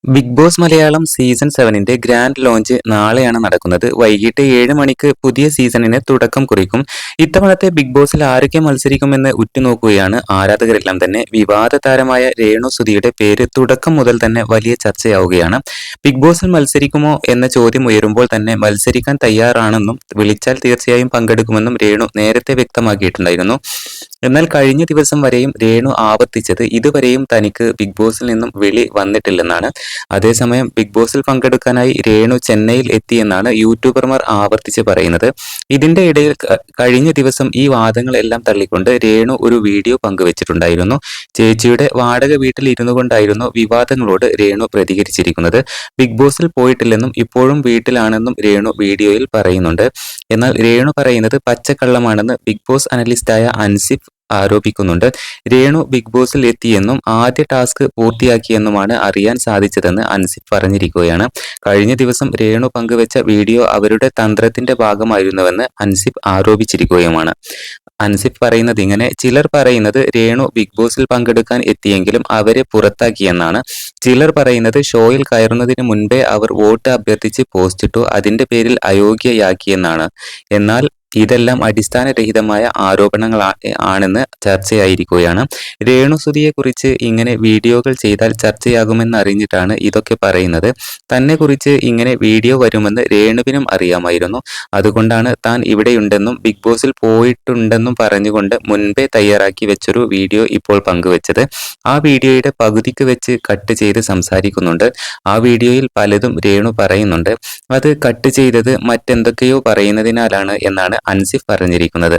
Big Boss Malayalam season 7ന്റെ grand launch നാളെയാണ് നടക്കുന്നത്. വൈകിട്ട് 7 മണിക്ക് പുതിയ സീസണിന് തുടക്കം കുറിക്കും. ഇത്തവണത്തെ ബിഗ് ബോസിൽ ആരൊക്കെ മത്സരിക്കുമെന്ന് ഉറ്റുനോക്കുകയാണ് ആരാധകരെല്ലാം തന്നെ. വിവാദ താരമായ രേണു സുധിയുടെ പേര് തുടക്കം മുതൽ തന്നെ വലിയ ചർച്ചയാവുകയാണ്. ബിഗ് ബോസിൽ മത്സരിക്കുമോ എന്ന ചോദ്യം ഉയരുമ്പോൾ തന്നെ മത്സരിക്കാൻ തയ്യാറാണെന്നും വിളിച്ചാൽ തീർച്ചയായും പങ്കെടുക്കുമെന്നും രേണു നേരത്തെ വ്യക്തമാക്കിയിട്ടുണ്ടായിരുന്നു. എന്നാൽ കഴിഞ്ഞ ദിവസം വരെയും രേണു ആവർത്തിച്ചത് ഇതുവരെയും തനിക്ക് ബിഗ് ബോസിൽ നിന്നും വിളി വന്നിട്ടില്ലെന്നാണ്. അതേസമയം ബിഗ് ബോസിൽ പങ്കെടുക്കാനായി രേണു ചെന്നൈയിൽ എത്തിയെന്നാണ് യൂട്യൂബർമാർ ആവർത്തിച്ച് പറയുന്നത്. ഇതിന്റെ ഇടയിൽ കഴിഞ്ഞ ദിവസം ഈ വാദങ്ങളെല്ലാം തള്ളിക്കൊണ്ട് രേണു ഒരു വീഡിയോ പങ്കുവച്ചിട്ടുണ്ടായിരുന്നു. ചേച്ചിയുടെ വാടക വീട്ടിൽ ഇരുന്നു കൊണ്ടായിരുന്നു വിവാദങ്ങളോട് രേണു പ്രതികരിച്ചിരിക്കുന്നത്. ബിഗ് ബോസിൽ പോയിട്ടില്ലെന്നും ഇപ്പോഴും വീട്ടിലാണെന്നും രേണു വീഡിയോയിൽ പറയുന്നുണ്ട്. എന്നാൽ രേണു പറയുന്നത് പച്ചക്കള്ളമാണെന്ന് ബിഗ് ബോസ് അനലിസ്റ്റായ അൻസിഫ് ആരോപിക്കുന്നുണ്ട്. രേണു ബിഗ് ബോസിൽ എത്തിയെന്നും ആദ്യ ടാസ്ക് പൂർത്തിയാക്കിയെന്നുമാണ് അറിയാൻ സാധിച്ചതെന്ന് അൻസിഫ് പറഞ്ഞിരിക്കുകയാണ്. കഴിഞ്ഞ ദിവസം രേണു പങ്കുവച്ച വീഡിയോ അവരുടെ തന്ത്രത്തിന്റെ ഭാഗമായിരുന്നുവെന്ന് അൻസിഫ് ആരോപിച്ചിരിക്കുകയുമാണ്. അൻസിഫ് പറയുന്നത് ഇങ്ങനെ: ചിലർ പറയുന്നത് രേണു ബിഗ് ബോസിൽ പങ്കെടുക്കാൻ എത്തിയെങ്കിലും അവരെ പുറത്താക്കിയെന്നാണ്. ചിലർ പറയുന്നത് ഷോയിൽ കയറുന്നതിന് മുൻപേ അവർ വോട്ട് അഭ്യർത്ഥിച്ച് പോസ്റ്റിട്ടു, അതിന്റെ പേരിൽ അയോഗ്യയാക്കിയെന്നാണ്. എന്നാൽ ഇതെല്ലാം അടിസ്ഥാനരഹിതമായ ആരോപണങ്ങളാണെന്ന് ചർച്ചയായിരിക്കുകയാണ്. രേണുസുധിയെക്കുറിച്ച് ഇങ്ങനെ വീഡിയോകൾ ചെയ്താൽ ചർച്ചയാകുമെന്നറിഞ്ഞിട്ടാണ് ഇതൊക്കെ പറയുന്നത്. തന്നെക്കുറിച്ച് ഇങ്ങനെ വീഡിയോ വരുമെന്ന് രേണുവിനും അറിയാമായിരുന്നു. അതുകൊണ്ടാണ് താൻ ഇവിടെയുണ്ടെന്നും ബിഗ് ബോസിൽ പോയിട്ടുണ്ടെന്നും പറഞ്ഞുകൊണ്ട് മുൻപേ തയ്യാറാക്കി വെച്ചൊരു വീഡിയോ ഇപ്പോൾ പങ്കുവച്ചത്. ആ വീഡിയോയുടെ പകുതിക്ക് വെച്ച് കട്ട് ചെയ്ത് സംസാരിക്കുന്നുണ്ട്. ആ വീഡിയോയിൽ പലതും രേണു പറയുന്നുണ്ട്. അത് കട്ട് ചെയ്തത് മറ്റെന്തൊക്കെയോ പറയുന്നതിനാലാണ് എന്നാണ് അൻസിഫ് പറഞ്ഞിരിക്കുന്നത്.